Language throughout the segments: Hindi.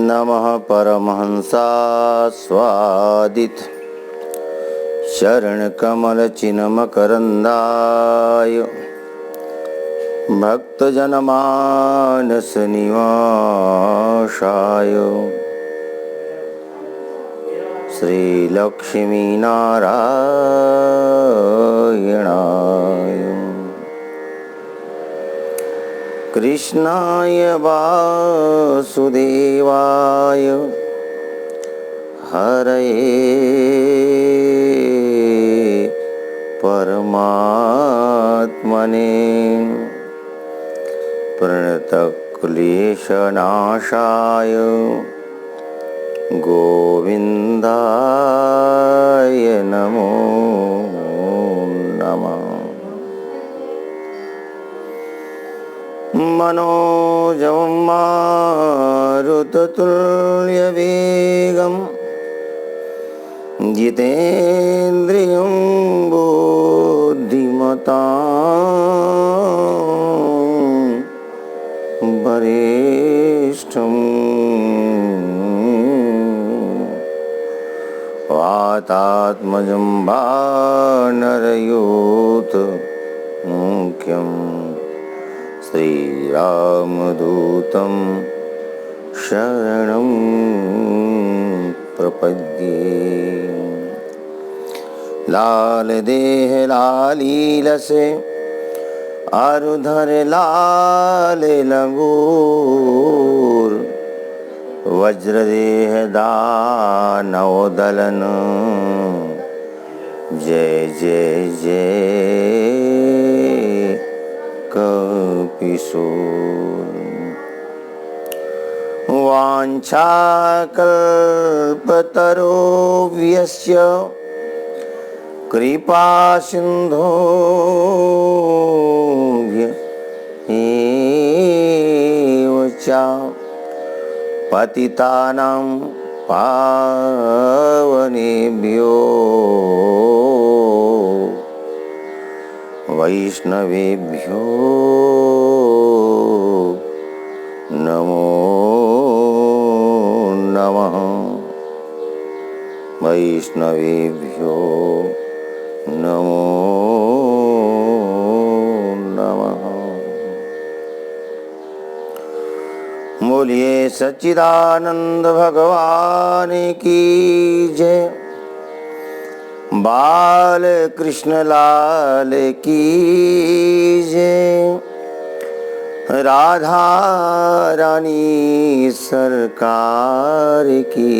नमः परमहंसास्वादित चरणकमलचिन्मकरन्दाय भक्तजनमानसनिवासाय श्रीलक्ष्मीनारायणाय कृष्णाय वासुदेवाय हरये परमात्मने प्रणतक्लेशनाशाय गोविन्दाय नमो नमः। मनोजं मारुततुल्यवेगं जितेन्द्रियं बुद्धिमतां वरिष्ठं वातात्मजं वानरयूथमुख्यं श्रीरामदूतं शरणं प्रपद्ये। लाल देह लालीलसे आरुधर लाल लंगूर वज्रदेह दानवदलन जय जय जय कपिसूर। वाञ्छाकल्पतरुभ्यश्च कृपासिन्धुभ्यैव च पतितानां पावनेभ्यो वैष्णवेभ्यो नमो नमः। वैष्णवेभ्यो नमो नमः। बोलिए सच्चिदानंद भगवान की जय। बाल कृष्ण लाल की जय। राधा रानी सरकार की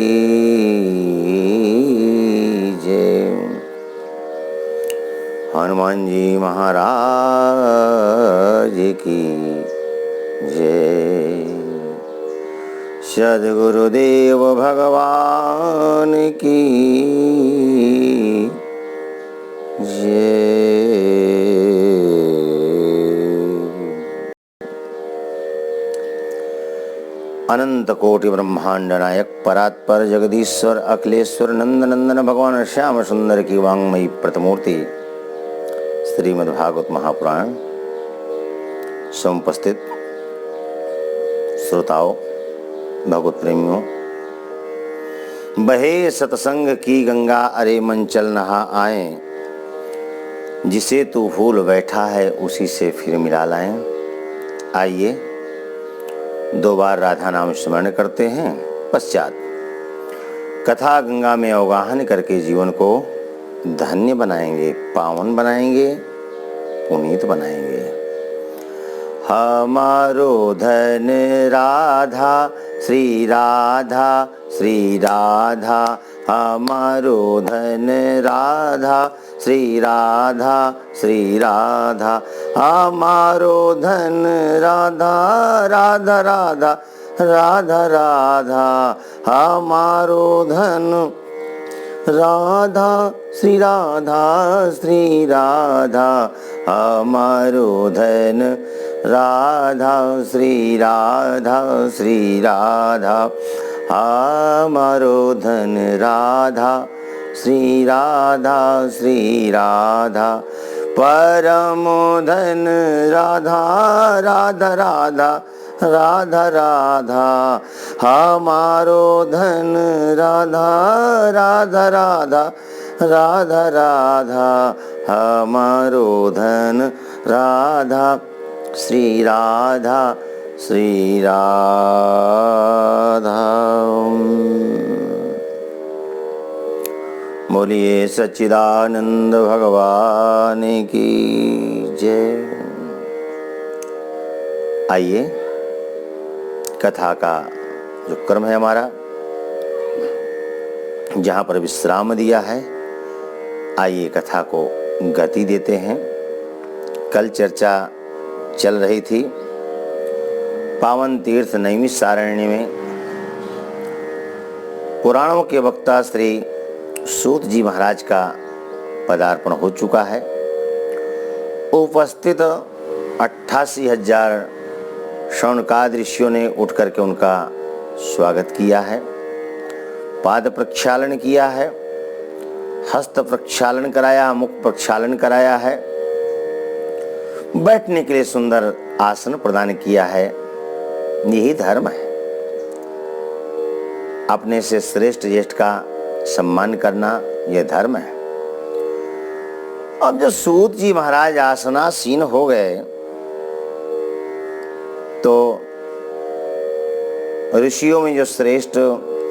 जय। हनुमान जी महाराज की जय। सद्गुरुदेव भगवान की जय। अनंत कोटि ब्रह्मांड नायक परात्पर जगदीश्वर अखिलेश्वर नंदनंदन भगवान श्याम सुंदर की वांगमयी प्रतिमूर्ति श्रीमद्भागवत महापुराण समुपस्थित श्रोताओं भगवत प्रेमियों, बहे सतसंग की गंगा अरे मन चल नहा आए, जिसे तू भूल बैठा है उसी से फिर मिला लाएं। आइए 2 बार राधा नाम स्मरण करते हैं, पश्चात कथा गंगा में अवगाहन करके जीवन को धन्य बनाएंगे, पावन बनाएंगे, पुनीत बनाएंगे। हमारो धन राधा श्री राधा श्री राधा, हमारो धन राधा श्री राधा श्री राधा, हमारो धन राधा राधा राधा राधा राधा, हमारो धन राधा श्री राधा श्री राधा, हमारो धन राधा श्री राधा श्री राधा, हमारो धन राधा श्री राधा श्री राधा परम धन राधा राधा राधा राधा राधा हमारो धन राधा राधा राधा राधा राधा हमारो धन राधा श्री राधा श्री राधा। बोलिए सच्चिदानंद भगवान की जय। आइए कथा का जो क्रम है हमारा, जहाँ पर विश्राम दिया है, आइए कथा को गति देते हैं। कल चर्चा चल रही थी पावन तीर्थ नैमिषारण्य में। पुराणों के वक्ता श्री सूत जी महाराज का पदार्पण हो चुका है। उपस्थित 88,000 शौनकाद ऋषियों ने उठ करके उनका स्वागत किया है, पाद प्रक्षालन किया है, हस्त प्रक्षालन कराया, मुख प्रक्षालन कराया है, बैठने के लिए सुंदर आसन प्रदान किया है। यही धर्म है, अपने से श्रेष्ठ ज्येष्ठ का सम्मान करना यह धर्म है। अब जो सूत जी महाराज आसनासीन हो गए तो ऋषियों में जो श्रेष्ठ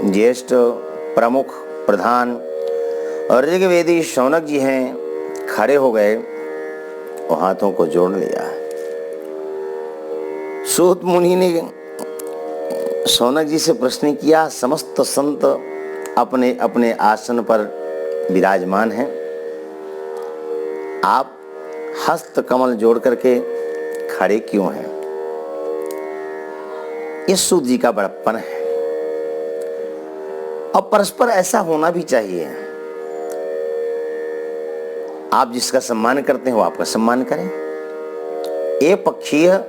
ज्येष्ठ प्रमुख प्रधान और ऋग्वेदी शौनक जी हैं, खड़े हो गए और हाथों को जोड़ लिया। सूत मुनि ने शौनक जी से प्रश्न किया, समस्त संत अपने अपने आसन पर विराजमान हैं, आप हस्त कमल जोड़ करके खड़े क्यों हैं? ये सूत जी का बड़प्पन है और परस्पर ऐसा होना भी चाहिए। आप जिसका सम्मान करते हैं वो आपका सम्मान करें। एक पक्षीय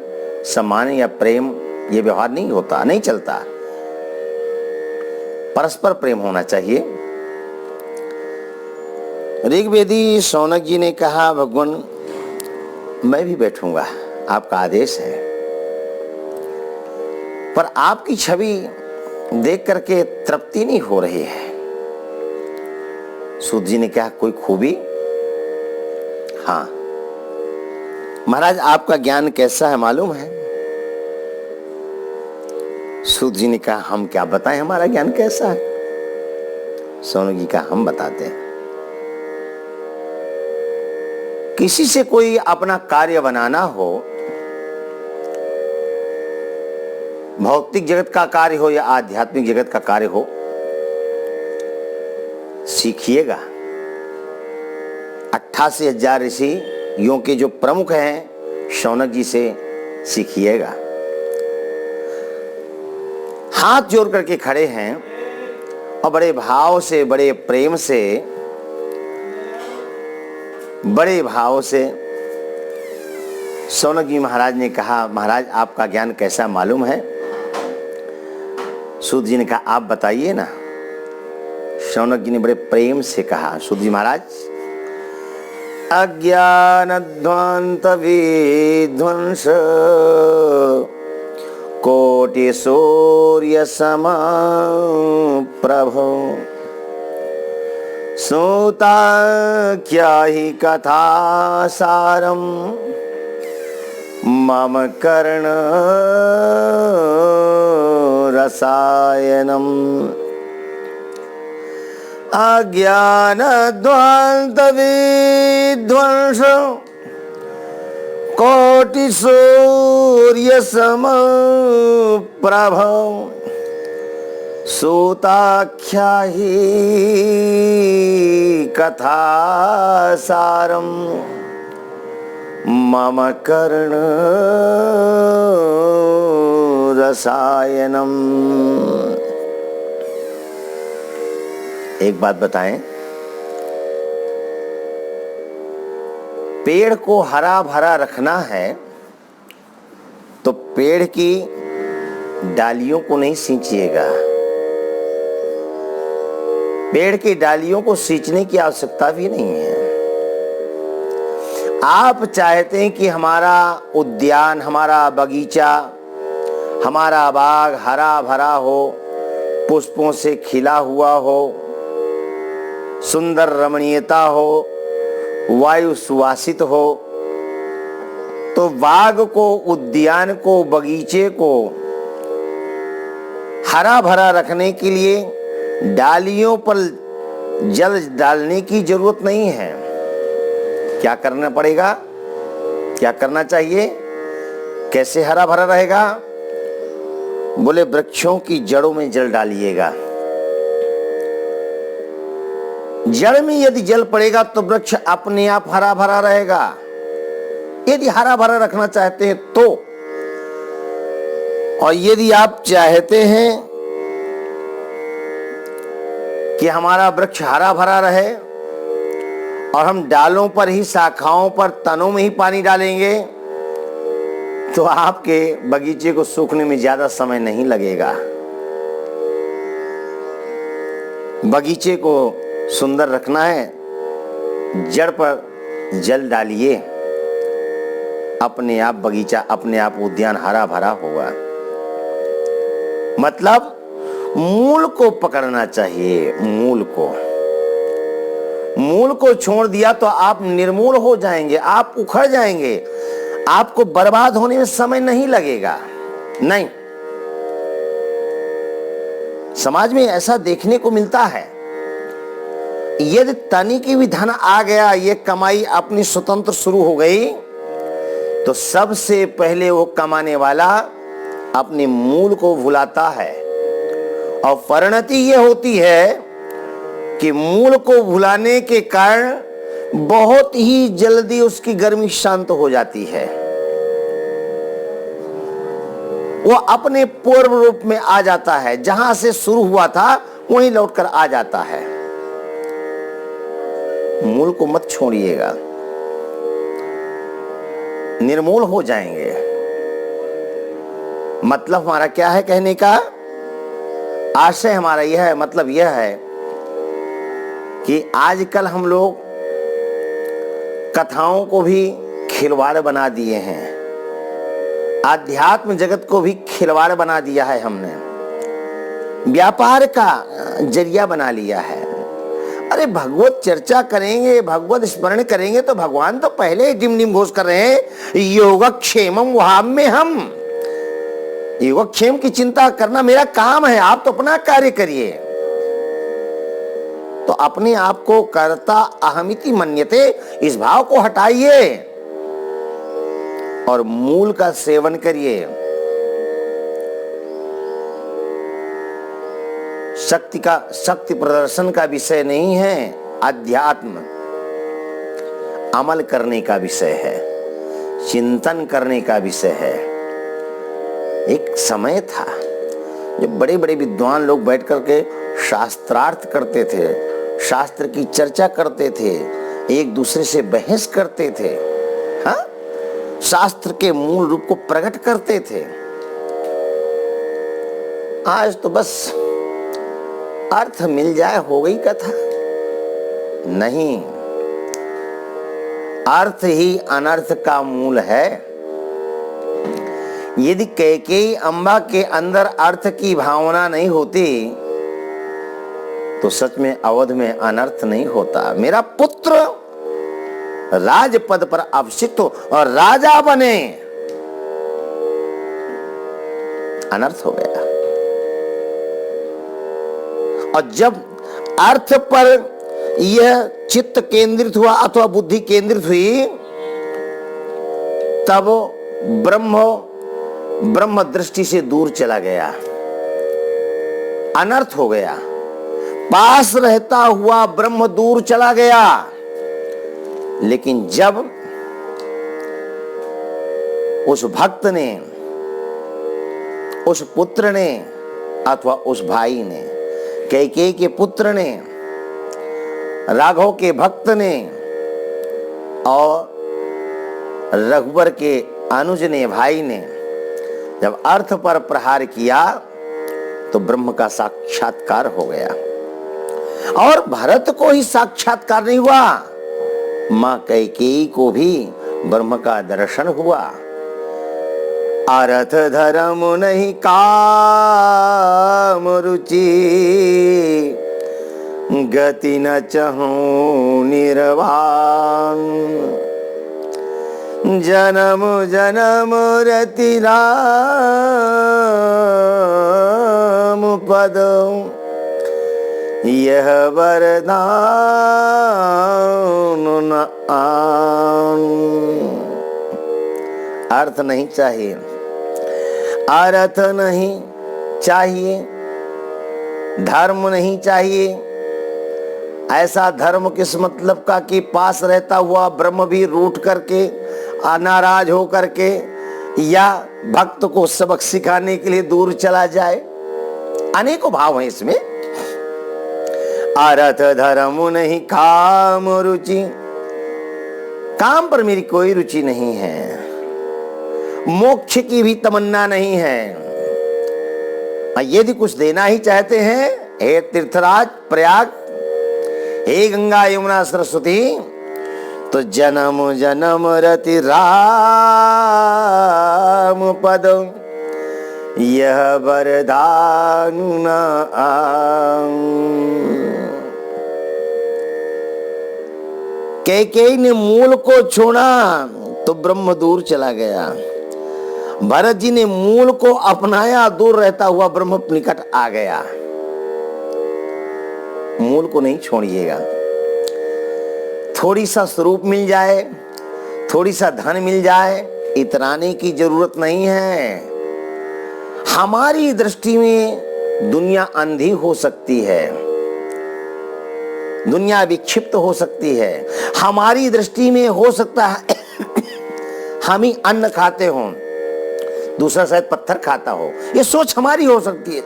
सम्मान या प्रेम ये व्यवहार नहीं होता, नहीं चलता। परस्पर प्रेम होना चाहिए। ऋग्वेदी शौनक जी ने कहा, भगवान मैं भी बैठूंगा, आपका आदेश है, पर आपकी छवि देख करके तृप्ति नहीं हो रही है। सूत जी ने कहा, कोई खूबी? हाँ महाराज, आपका ज्ञान कैसा है मालूम है? सूत जी ने कहा, हम क्या बताएं हमारा ज्ञान कैसा है? शौनक जी का हम बताते हैं। किसी से कोई अपना कार्य बनाना हो, भौतिक जगत का कार्य हो या आध्यात्मिक जगत का कार्य हो, सीखिएगा। 88,000 ऋषियों के जो प्रमुख हैं, शौनक जी से सीखिएगा। हाथ जोड़ करके खड़े हैं और बड़े भाव से, बड़े प्रेम से, बड़े भाव से शौनक जी महाराज ने कहा, महाराज आपका ज्ञान कैसा मालूम है? सूत जी ने कहा, आप बताइए ना। शौनक जी ने बड़े प्रेम से कहा, सूत जी महाराज, अज्ञानध्वांत विध्वंस कोटि सूर्य सम प्रभो सूताख्याहि कथा सारम मम कर्ण रसायनम अज्ञानध्वांत विध्वंस कोटि सूर्य सम प्रभ सूताख्याहि कथा सारम मम कर्ण रसायनम। एक बात बताएं, पेड़ को हरा भरा रखना है तो पेड़ की डालियों को नहीं सींचिएगा, पेड़ की डालियों को सींचने की आवश्यकता भी नहीं है। आप चाहते हैं कि हमारा उद्यान, हमारा बगीचा, हमारा बाग हरा भरा हो, पुष्पों से खिला हुआ हो, सुंदर रमणीयता हो, वायु सुवासित हो। तो बाग को, उद्यान को, बगीचे को हरा भरा रखने के लिए डालियों पर जल डालने की जरूरत नहीं है। क्या करना पड़ेगा, क्या करना चाहिए, कैसे हरा भरा रहेगा? बोले वृक्षों की जड़ों में जल डालिएगा। जड़ में यदि जल पड़ेगा तो वृक्ष अपने आप हरा भरा रहेगा। यदि हरा भरा रखना चाहते हैं तो, और यदि आप चाहते हैं कि हमारा वृक्ष हरा भरा रहे और हम डालों पर ही, शाखाओं पर, तनों में ही पानी डालेंगे, तो आपके बगीचे को सूखने में ज्यादा समय नहीं लगेगा। बगीचे को सुंदर रखना है, जड़ पर जल डालिए, अपने आप बगीचा, अपने आप उद्यान हरा भरा होगा। मतलब मूल को पकड़ना चाहिए। मूल को छोड़ दिया तो आप निर्मूल हो जाएंगे, आप उखड़ जाएंगे, आपको बर्बाद होने में समय नहीं लगेगा। नहीं, समाज में ऐसा देखने को मिलता है। यदि तनी की भी धन आ गया, ये कमाई अपनी स्वतंत्र शुरू हो गई, तो सबसे पहले वो कमाने वाला अपने मूल को भुलाता है। और परिणति ये होती है कि मूल को भुलाने के कारण बहुत ही जल्दी उसकी गर्मी शांत हो जाती है। वो अपने पूर्व रूप में आ जाता है, जहां से शुरू हुआ था वहीं लौटकर आ जाता है। मूल को मत छोड़िएगा, निर्मूल हो जाएंगे। मतलब हमारा क्या है कहने का? आशय हमारा यह है, मतलब यह है कि आजकल हम लोग कथाओं को भी खिलवाड़ बना दिए हैं, आध्यात्म जगत को भी खिलवाड़ बना दिया है हमने, व्यापार का जरिया बना लिया है। अरे भगवत चर्चा करेंगे, भगवत स्मरण करेंगे तो भगवान तो पहले ही डिम डिम घोष कर रहे हैं, योगक्षेमम वहाम्य हम। योगक्षेम की चिंता करना मेरा काम है, आप तो अपना कार्य करिए। तो अपने आप को कर्ता अहमिति मन्यते, इस भाव को हटाइए और मूल का सेवन करिए। शक्ति प्रदर्शन का विषय नहीं है, अध्यात्म अमल करने का विषय है, चिंतन करने का विषय है। एक समय था जब बड़े बड़े विद्वान लोग बैठ करके शास्त्रार्थ करते थे, शास्त्र की चर्चा करते थे, एक दूसरे से बहस करते थे, हाँ, शास्त्र के मूल रूप को प्रकट करते थे। आज तो बस अर्थ मिल जाए हो गई कथा। नहीं, अर्थ ही अनर्थ का मूल है। यदि कैकेयी अम्बा के अंदर अर्थ की भावना नहीं होती तो सच में अवध में अनर्थ नहीं होता। मेरा पुत्र राजपद पर अभिषिक्त हो और राजा बने, अनर्थ हो गया। और जब अर्थ पर यह चित्त केंद्रित हुआ अथवा बुद्धि केंद्रित हुई, तब ब्रह्म दृष्टि से दूर चला गया, अनर्थ हो गया। पास रहता हुआ ब्रह्म दूर चला गया। लेकिन जब उस भक्त ने, उस पुत्र ने अथवा उस भाई ने, कैकेयी के पुत्र ने, राघव के भक्त ने और रघुवर के अनुज ने, भाई ने जब अर्थ पर प्रहार किया तो ब्रह्म का साक्षात्कार हो गया। और भरत को ही साक्षात्कार नहीं हुआ, मां कैकेयी को भी ब्रह्म का दर्शन हुआ। अर्थ धर्म नहीं काम रुचि, गति न चहूं निर्वाण। जन्म जन्म रति राम पद, यह वरदान न आन। अर्थ नहीं चाहिए, अर्थ नहीं चाहिए, धर्म नहीं चाहिए। ऐसा धर्म किस मतलब का कि पास रहता हुआ ब्रह्म भी रूठ करके, नाराज हो करके, या भक्त को सबक सिखाने के लिए दूर चला जाए। अनेकों भाव हैं इसमें। अर्थ धर्म नहीं काम रुचि, काम पर मेरी कोई रुचि नहीं है, मोक्ष की भी तमन्ना नहीं है। यदि कुछ देना ही चाहते हैं, हे तीर्थराज प्रयाग, हे गंगा यमुना सरस्वती, तो जन्म जन्म रति राम पद, यह वरदान न आन। कैकेयी ने मूल को छोड़ा तो ब्रह्म दूर चला गया। भरत जी ने मूल को अपनाया, दूर रहता हुआ ब्रह्म निकट आ गया। मूल को नहीं छोड़िएगा। थोड़ी सा स्वरूप मिल जाए, थोड़ी सा धन मिल जाए, इतराने की जरूरत नहीं है। हमारी दृष्टि में दुनिया अंधी हो सकती है, दुनिया विक्षिप्त हो सकती है। हमारी दृष्टि में हो सकता है हम ही अन्न खाते हों, दूसरा शायद पत्थर खाता हो। ये सोच हमारी हो सकती है,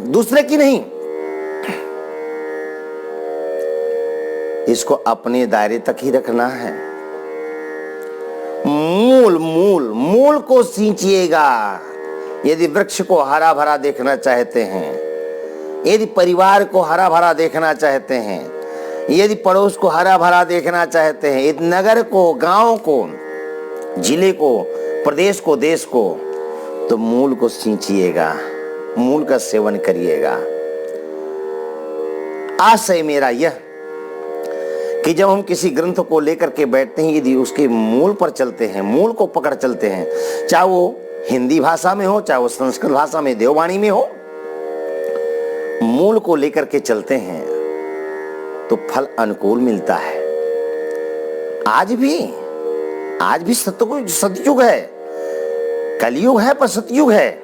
दूसरे की नहीं। इसको अपने दायरे तक ही रखना है। मूल मूल मूल को सींचिएगा। यदि वृक्ष को हरा भरा देखना चाहते हैं, यदि परिवार को हरा भरा देखना चाहते हैं, यदि पड़ोस को हरा भरा देखना चाहते हैं, यदि नगर को, गांव को, जिले को, प्रदेश को, देश को, तो मूल को सींचिएगा, मूल का सेवन करिएगा। आशय मेरा यह कि जब हम किसी ग्रंथ को लेकर के बैठते हैं, यदि उसके मूल पर चलते हैं, मूल को पकड़ चलते हैं, चाहे वो हिंदी भाषा में हो, चाहे वो संस्कृत भाषा में देववाणी में हो, मूल को लेकर के चलते हैं तो फल अनुकूल मिलता है। आज भी सतयुग है, कलयुग है पर सतयुग है।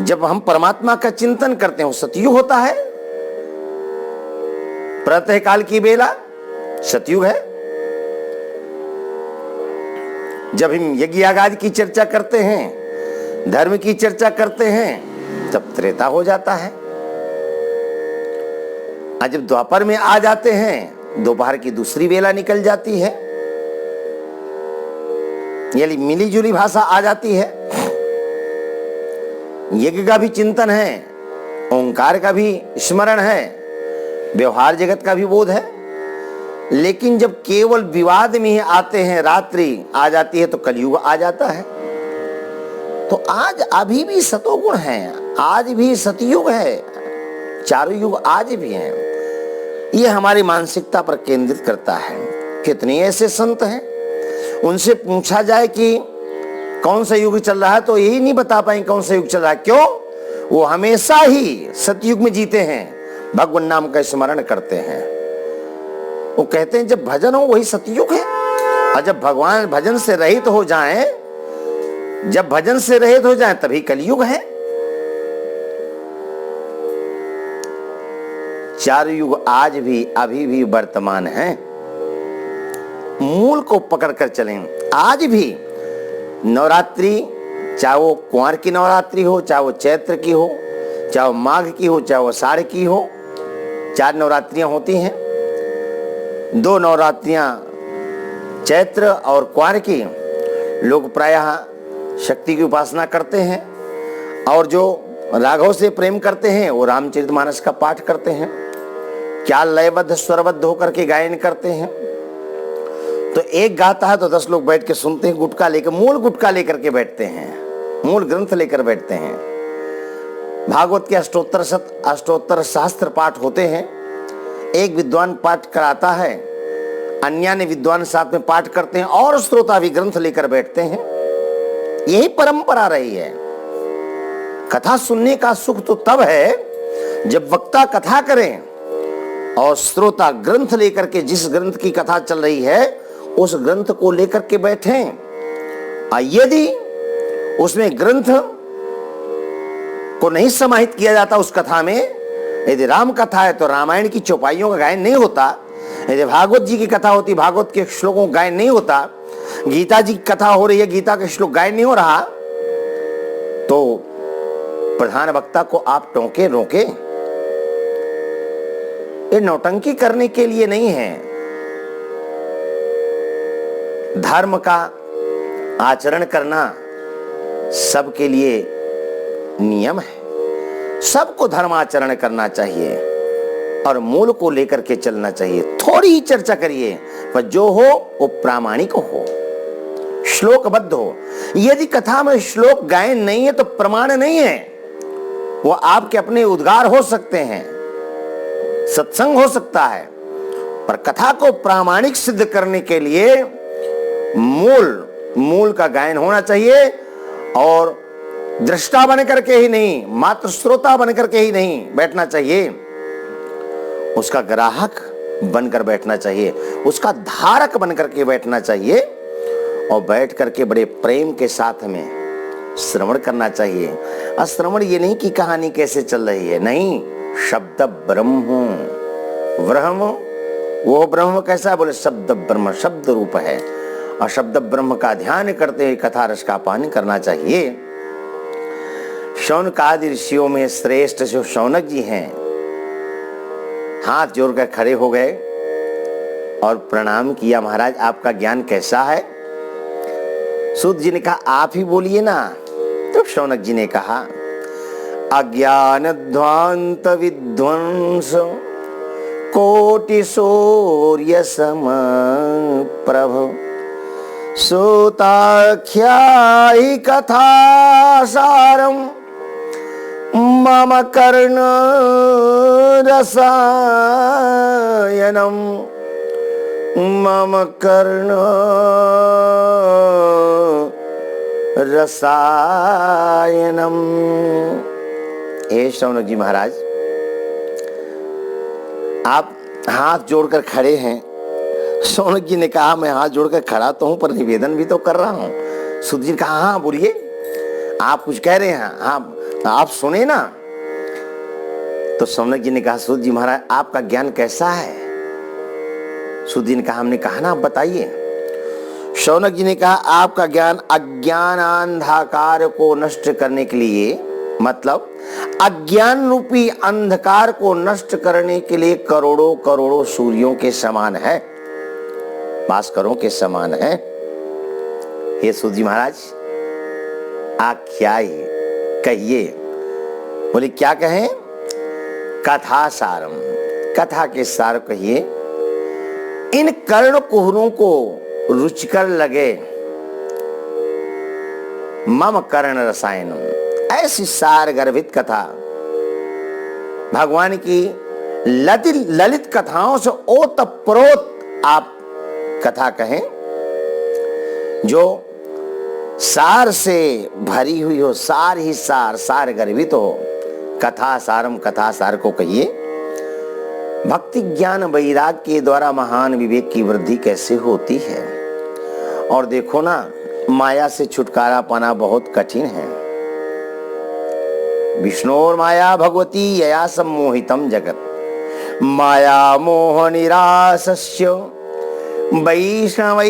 जब हम परमात्मा का चिंतन करते हैं वो सतयुग होता है। प्रातः काल की बेला सतयुग है। जब हम यज्ञ यागादि की चर्चा करते हैं, धर्म की चर्चा करते हैं, तब त्रेता हो जाता है। आज जब द्वापर में आ जाते हैं, दोपहर की दूसरी बेला निकल जाती है, यानी मिली जुली भाषा आ जाती है। यज्ञ का भी चिंतन है, ओंकार का भी स्मरण है, व्यवहार जगत का भी बोध है। लेकिन जब केवल विवाद में ही आते हैं, रात्रि आ जाती है, तो कलयुग आ जाता है। तो आज अभी भी सतोगुण है, आज भी सतयुग है, चारों युग आज भी हैं। ये हमारी मानसिकता पर केंद्रित करता है। कितने ऐसे संत हैं, उनसे पूछा जाए कि कौन सा युग चल रहा है, तो यही नहीं बता पाएंगे कौन सा युग चल रहा है। क्यों? वो हमेशा ही सतयुग में जीते हैं, भगवान नाम का स्मरण करते हैं। वो कहते हैं जब भजन हो वही सतयुग है, और जब भगवान भजन से रहित हो जाएं, जब भजन से रहित हो जाएं तभी कलयुग है। चार युग आज भी अभी भी वर्तमान है। मूल को पकड़कर चलें। आज भी नवरात्रि, चाहे वो कुंवर की नवरात्रि हो, चाहे वो चैत्र की हो, चाहे वो माघ की हो, चाहे वो आषाढ़ की हो, 4 नवरात्रियां होती हैं। 2 नवरात्रियां चैत्र और कुंवर की लोग प्रायः शक्ति की उपासना करते हैं, और जो राघव से प्रेम करते हैं वो रामचरितमानस का पाठ करते हैं, क्या लयबद्ध स्वरबद्ध होकर के गायन करते हैं। तो एक गाता है तो 10 लोग बैठ के सुनते हैं, गुटका लेकर, मूल गुटका लेकर के बैठते हैं, मूल ग्रंथ लेकर बैठते हैं। भागवत के अष्टोत्तर शास्त्र पाठ होते हैं, एक विद्वान पाठ कराता है, अन्य विद्वान साथ में पाठ करते हैं और श्रोता भी ग्रंथ लेकर बैठते हैं। यही परंपरा रही है। कथा सुनने का सुख तो तब है जब वक्ता कथा करें और श्रोता ग्रंथ लेकर के, जिस ग्रंथ की कथा चल रही है उस ग्रंथ को लेकर के बैठें। यदि उसमें ग्रंथ को नहीं समाहित किया जाता उस कथा में, यदि राम कथा है तो रामायण की चौपाइयों का गायन नहीं होता, यदि भागवत जी की कथा होती भागवत के श्लोकों का गायन नहीं होता, गीता जी की कथा हो रही है गीता के श्लोक गायन नहीं हो रहा, तो प्रधान वक्ता को आप टोके रोके। ये नौटंकी करने के लिए नहीं है। धर्म का आचरण करना सबके लिए नियम है, सबको धर्म आचरण करना चाहिए और मूल को लेकर के चलना चाहिए। थोड़ी ही चर्चा करिए पर जो हो वो प्रामाणिक हो, श्लोकबद्ध हो। यदि कथा में श्लोक गायन नहीं है तो प्रमाण नहीं है, वो आपके अपने उद्गार हो सकते हैं, सत्संग हो सकता है, पर कथा को प्रामाणिक सिद्ध करने के लिए मूल का गायन होना चाहिए और दृष्टा बन करके ही नहीं, मात्र श्रोता बन करके ही नहीं बैठना चाहिए, उसका ग्राहक बनकर बैठना चाहिए, उसका धारक बनकर के बैठना चाहिए और बैठ करके बड़े प्रेम के साथ में श्रवण करना चाहिए। और श्रवण ये नहीं कि कहानी कैसे चल रही है, नहीं, शब्द ब्रह्म, वो ब्रह्म कैसा है, बोले शब्द ब्रह्म, शब्द रूप है और शब्द ब्रह्म का ध्यान करते हुए कथा रस का पान करना चाहिए। शौनक आदि ऋषियों में श्रेष्ठ जो शौनक जी हैं, हाथ जोड़कर खड़े हो गए और प्रणाम किया, महाराज आपका ज्ञान कैसा है। सूत जी ने कहा आप ही बोलिए ना। तो शौनक जी ने कहा अज्ञान ध्वांत विध्वंस कोटि सूर्य सम प्रभ सुताख्यायि कथा सारम मम कर्ण रसायनम मम कर्ण रसायनम। हे शौनक जी महाराज, आप हाथ जोड़कर खड़े हैं। शौनक जी ने कहा मैं हाथ जोड़कर खड़ा तो हूं पर निवेदन भी तो कर रहा हूं। सूत जी ने कहा हाँ बोलिए, आप कुछ कह रहे हैं, हाँ आप सुने ना। तो शौनक जी ने कहा सूत जी महाराज आपका ज्ञान कैसा है। सूत जी ने कहा हमने कहा ना आप बताइए। शौनक जी ने कहा आपका ज्ञान अज्ञान अंधकार को नष्ट करने के लिए, मतलब अज्ञान रूपी अंधकार को नष्ट करने के लिए करोड़ों करोड़ों सूर्यों के समान है, भास्करों के समान है। हे सूत जी महाराज आख्यायि कहिए। बोले क्या कहें। कथा सारम, कथा के सार कहिए। इन कर्ण कुहरों को रुचिकर लगे मम कर्ण रसायनम, ऐसी सार गर्भित कथा, भगवान की ललित कथाओं से ओतप्रोत आप कथा कहें जो सार से भरी हुई हो, सार ही सार गर्भित हो। कथा सारम, कथा सार को कहिए। भक्ति ज्ञान वैराग के द्वारा महान विवेक की वृद्धि कैसे होती है। और देखो ना, माया से छुटकारा पाना बहुत कठिन है। विष्णोर माया भगवती यया सम्मोहितम जगत माया मोह निरासस्य वैष्णवै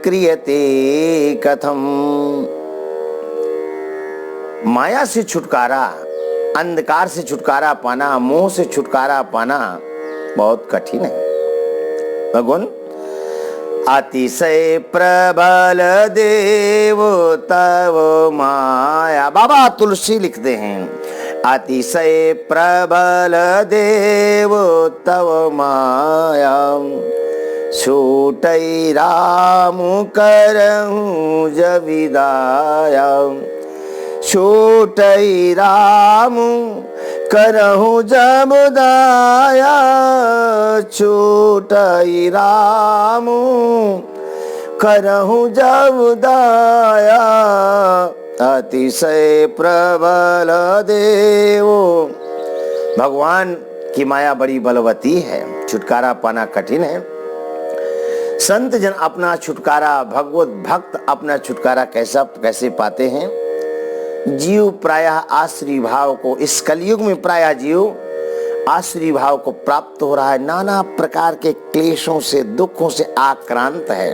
क्रियते कथम। माया से छुटकारा, अंधकार से छुटकारा पाना, मोह से छुटकारा पाना बहुत कठिन है। भगवान अतिशय प्रबल देव तव माया। बाबा तुलसी लिखते हैं अतिशय प्रबल देव तव माया, छूटई राम करहूँ जविदाया, छूटई राम करहूँ जबदाया, छूटई राम करहूँ जबदाया, अतिशय प्रबल देवो। भगवान की माया बड़ी बलवती है, छुटकारा पाना कठिन है। संत जन अपना छुटकारा, भगवत भक्त अपना छुटकारा कैसे पाते हैं? जीव प्रायः आश्रय भाव को, इस कलयुग में प्रायः जीव आश्रय भाव को प्राप्त हो रहा है, नाना प्रकार के क्लेशों से, दुखों से आक्रांत है।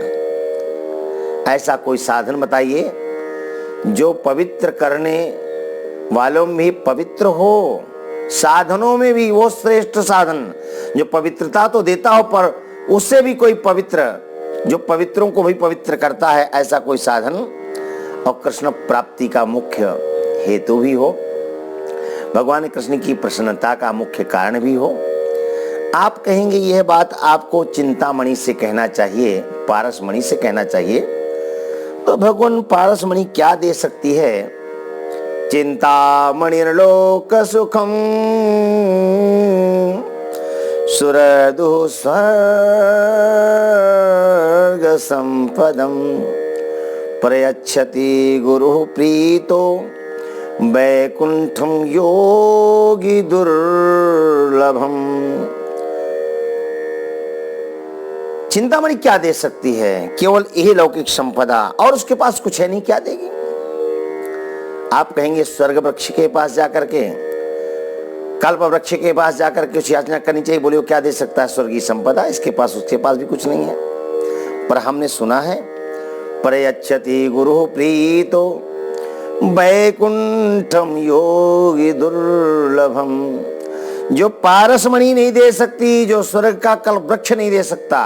ऐसा कोई साधन बताइए जो पवित्र करने वालों में भी पवित्र हो, साधनों में भी वो श्रेष्ठ साधन जो पवित्रता तो देता हो पर उससे भी कोई पवित्र, जो पवित्रों को भी पवित्र करता है, ऐसा कोई साधन और कृष्ण प्राप्ति का मुख्य हेतु भी हो, भगवान कृष्ण की प्रसन्नता का मुख्य कारण भी हो। आप कहेंगे यह बात आपको चिंतामणि से कहना चाहिए, पारसमणि से कहना चाहिए। तो भगवान पारसमणि क्या दे सकती है? चिंतामणिर्लोक सुखम सुरदुः स्वर्ग संपदम, प्रयच्छति गुरुः प्रीतो वैकुंठम योगी दुर्लभम। चिंतामणि क्या दे सकती है? केवल यही लौकिक संपदा, और उसके पास कुछ है नहीं, क्या देगी? आप कहेंगे स्वर्ग वृक्ष के पास जाकर के, कल्प वृक्ष के पास जाकर के कुछ याचना करनी चाहिए। बोले वो क्या दे सकता है स्वर्गीय संपदा? इसके पास, उसके पास भी कुछ नहीं है। पर हमने सुना है प्रयच्छति गुरु प्रीतो वैकुंठम योगी दुर्लभम। जो पारसमणि नहीं दे सकती, जो स्वर्ग का कल्प वृक्ष नहीं दे सकता,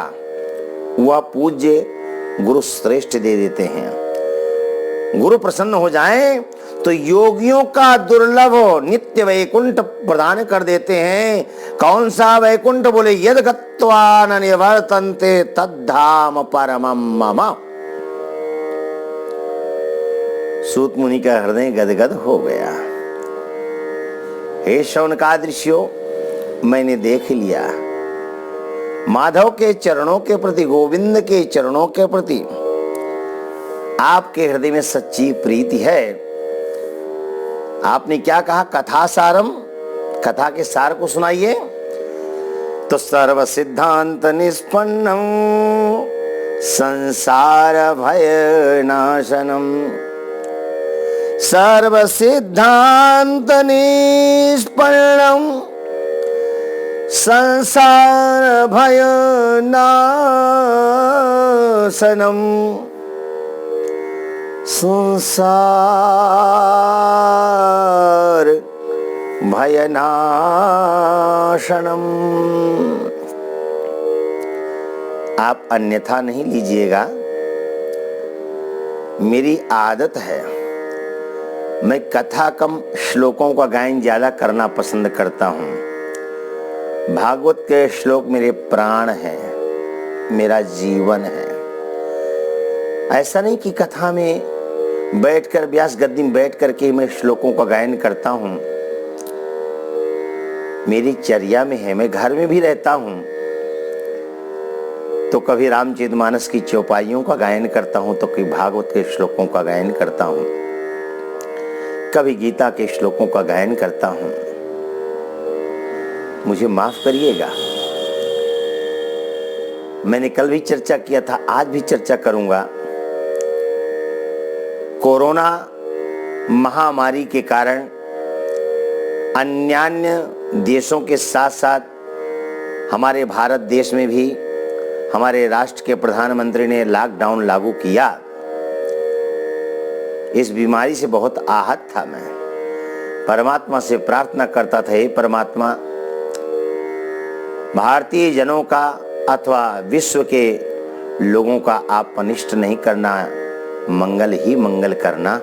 वह पूज्य गुरु श्रेष्ठ दे देते हैं। गुरु प्रसन्न हो जाएं तो योगियों का दुर्लभ नित्य वैकुंठ प्रदान कर देते हैं। कौन सा वैकुंठ? बोले यद गत्वा न निवर्तन्ते तद्धाम परमं मम। सूत मुनि का हृदय गदगद हो गया। हे शौनकादृश्यो, मैंने देख लिया माधव के चरणों के प्रति, गोविंद के चरणों के प्रति आपके हृदय में सच्ची प्रीति है। आपने क्या कहा? कथा सारम, कथा के सार को सुनाइए। तो सर्व सिद्धांत निष्पन्नम संसार भय नाशनम, सर्व सिद्धांत निष्पन्नम संसार भय नाशनम, संसार भयनाशनम। आप अन्यथा नहीं लीजिएगा, मेरी आदत है, मैं कथा कम श्लोकों का गायन ज्यादा करना पसंद करता हूँ। भागवत के श्लोक मेरे प्राण हैं, मेरा जीवन है। ऐसा नहीं कि कथा में बैठकर, व्यास गद्दी में बैठ करके मैं श्लोकों का गायन करता हूँ। मेरी चर्या में है, मैं घर में भी रहता हूँ तो कभी रामचरितमानस की चौपाइयों का गायन करता हूँ, तो कभी भागवत के श्लोकों का गायन करता हूँ, कभी गीता के श्लोकों का गायन करता हूँ। मुझे माफ करिएगा, मैंने कल भी चर्चा किया था, आज भी चर्चा करूंगा। कोरोना महामारी के कारण अन्यान्य देशों के साथ साथ हमारे भारत देश में भी हमारे राष्ट्र के प्रधानमंत्री ने लॉकडाउन लागू किया। इस बीमारी से बहुत आहत था। मैं परमात्मा से प्रार्थना करता था, हे परमात्मा, भारतीय जनों का अथवा विश्व के लोगों का आप अनिष्ट नहीं करना, मंगल ही मंगल करना।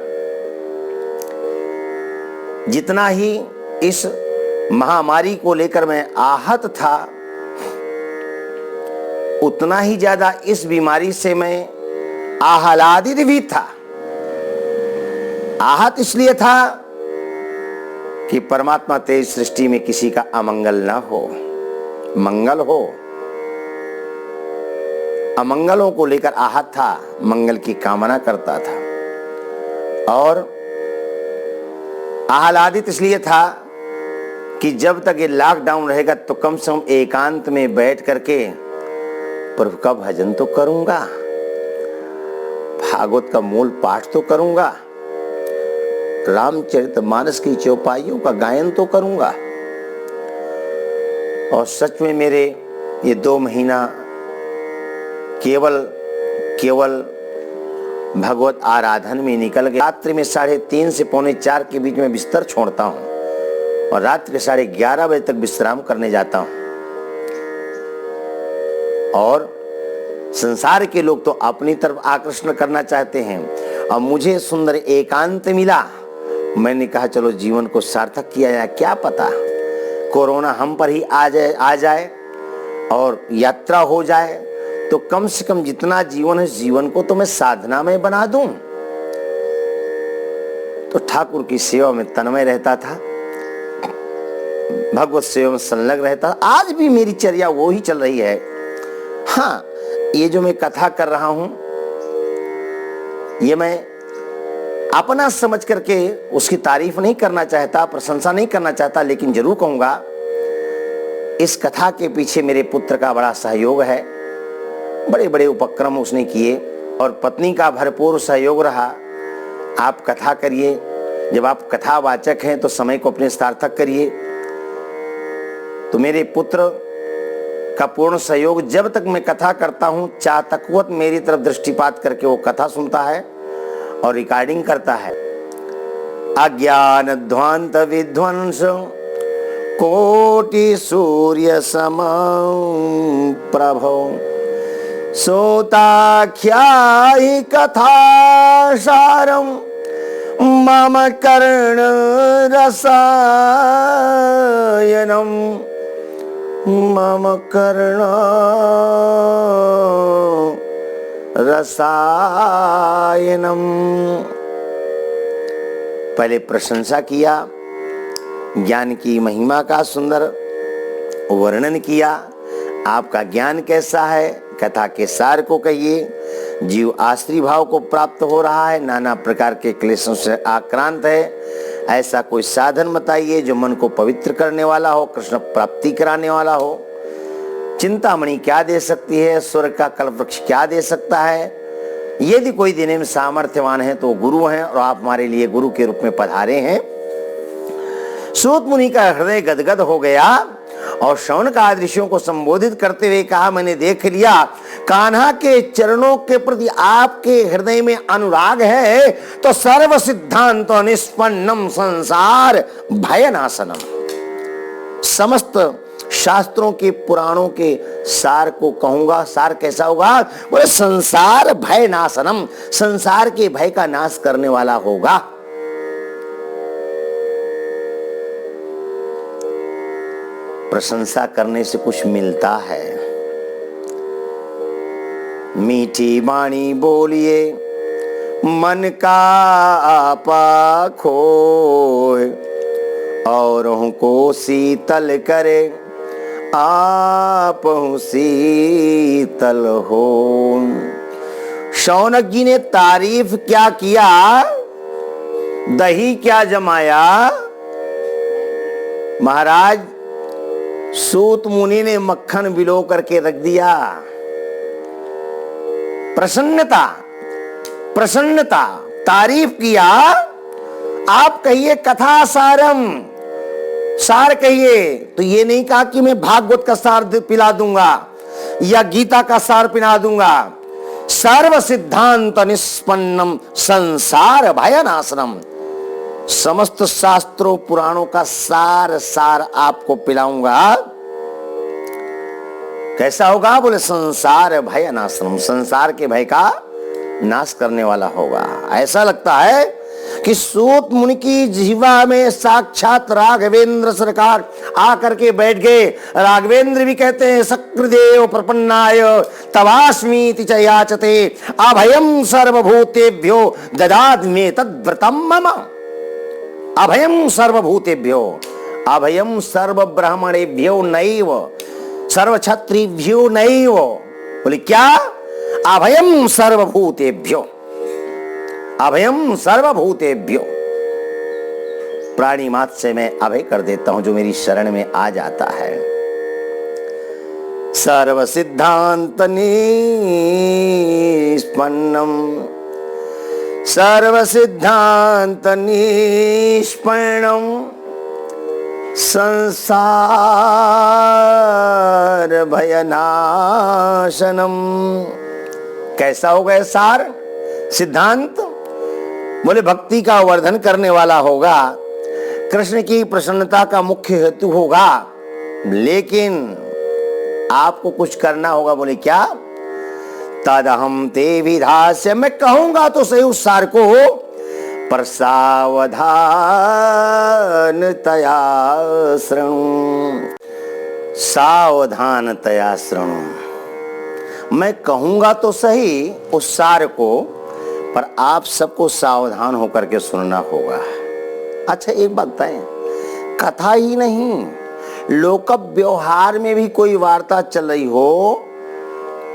जितना ही इस महामारी को लेकर मैं आहत था, उतना ही ज्यादा इस बीमारी से मैं आह्लादित भी था। आहत इसलिए था कि परमात्मा तेज सृष्टि में किसी का अमंगल ना हो, मंगल हो। अमंगलों को लेकर आहत था, मंगल की कामना करता था। और आह्लादित इसलिए था कि जब तक ये लॉकडाउन रहेगा तो कम से कम एकांत में बैठ करके प्रभु का भजन तो करूंगा, भागवत का मूल पाठ तो करूंगा, रामचरितमानस की चौपाइयों का गायन तो करूंगा। और सच में मेरे ये 2 महीना केवल भगवत आराधन में निकल गया। रात्रि में 3:30 से 3:45 के बीच में बिस्तर छोड़ता हूं और रात्रि के 11:30 बजे तक विश्राम करने जाता हूं। और संसार के लोग तो अपनी तरफ आकर्षण करना चाहते हैं और मुझे सुंदर एकांत मिला। मैंने कहा चलो जीवन को सार्थक किया जाए, क्या पता कोरोना हम पर ही आ जाए और यात्रा हो जाए, तो कम से कम जितना जीवन है जीवन को तो मैं साधना में बना दूं। तो ठाकुर की सेवा में तन्मय रहता था, भगवत सेवा में संलग्न रहता। आज भी मेरी चर्या वो ही चल रही है। हाँ, ये जो मैं कथा कर रहा हूं ये मैं अपना समझ करके उसकी तारीफ नहीं करना चाहता, प्रशंसा नहीं करना चाहता, लेकिन जरूर कहूंगा इस कथा के पीछे मेरे पुत्र का बड़ा सहयोग है। बड़े बड़े उपक्रम उसने किए और पत्नी का भरपूर सहयोग रहा। आप कथा करिए, जब आप कथावाचक हैं तो समय को अपने सार्थक करिए। तो मेरे पुत्र का पूर्ण सहयोग, जब तक मैं कथा करता हूं चातकवत मेरी तरफ दृष्टिपात करके वो कथा सुनता है और रिकॉर्डिंग करता है। अज्ञान ध्वांत विध्वंस कोटि सूर्य सम प्रभो सोताख्यायि कथा सारम मम कर्ण रसायनम मम कर्ण रसायनम। पहले प्रशंसा किया, ज्ञान की महिमा का सुंदर वर्णन किया। आपका ज्ञान कैसा है, कथा के सार को कहिए। जीव आश्री भाव को प्राप्त हो रहा है, नाना प्रकार के क्लेशों से आक्रांत है, ऐसा कोई साधन बताइए जो मन को पवित्र करने वाला हो, कृष्ण प्राप्ति कराने वाला हो। चिंतामणि क्या दे सकती है, स्वर्ग का कल्पवृक्ष क्या दे सकता है। यदि कोई देने में सामर्थ्यवान है तो गुरु हैं और आप हमारे लिए गुरु के रूप में पधारे हैं। सूत मुनि का हृदय गदगद हो गया और शौनकादि ऋषियों को संबोधित करते हुए कहा, मैंने देख लिया कान्हा के चरणों के प्रति आपके हृदय में अनुराग है, तो सर्व सिद्धांत निष्पन्नम संसार भयनाशनम। समस्त शास्त्रों के पुराणों के सार को कहूंगा। सार कैसा होगा? बोले संसार भय नाशनम, संसार के भय का नाश करने वाला होगा। प्रशंसा करने से कुछ मिलता है। मीठी वाणी बोलिए मन का आपा खोए, औरों को शीतल करे आप शीतल हो। शौनक जी ने तारीफ क्या किया, दही क्या जमाया। महाराज सूत मुनि ने मक्खन विलो करके रख दिया। प्रसन्नता प्रसन्नता, तारीफ किया। आप कहिए कथा सारम, सार कहिए, तो ये नहीं कहा कि मैं भागवत का सार पिला दूंगा या गीता का सार पिला दूंगा। सर्व सिद्धांत निष्पन्नम संसार भयनाशनम, समस्त शास्त्रों पुराणों का सार आपको पिलाऊंगा। कैसा होगा? बोले संसार भयनाशनम, संसार के भय का नाश करने वाला होगा। ऐसा लगता है कि सूत मुनि की जिह्वा में साक्षात राघवेंद्र सरकार आकर के बैठ गए। राघवेंद्र भी कहते हैं सकृदेव प्रपन्नाय तवास्मीति च याचते अभयम सर्वभूतेभ्यो ददात मे तद्व्रतम मम। अभयम सर्वभूतेभ्यो, अभयम सर्वब्राह्मणेभ्यो नैव सर्वक्षत्रिभ्यो नैव। बोले क्या? अभयम सर्वभूतेभ्यो, अभयम सर्वभूतेभ्यो। प्राणी मात्र से मैं अभय कर देता हूं जो मेरी शरण में आ जाता है। सर्व सिद्धांत निष्पन्नम, सर्व सिद्धांत निष्पन्नम संसार भयनाशनम। कैसा होगा यह सार सिद्धांत? बोले भक्ति का वर्धन करने वाला होगा, कृष्ण की प्रसन्नता का मुख्य हेतु होगा, लेकिन आपको कुछ करना होगा। बोले क्या? तदहम ते विधास्य, मैं कहूंगा तो सही उस सार को, पर सावधानतया शृणु, सावधानतया शृणु। मैं कहूंगा तो सही उस सार को, पर आप सबको सावधान होकर के सुनना होगा। अच्छा एक बात बताएं, कथा ही नहीं, लोक व्यवहार में भी कोई वार्ता चल रही हो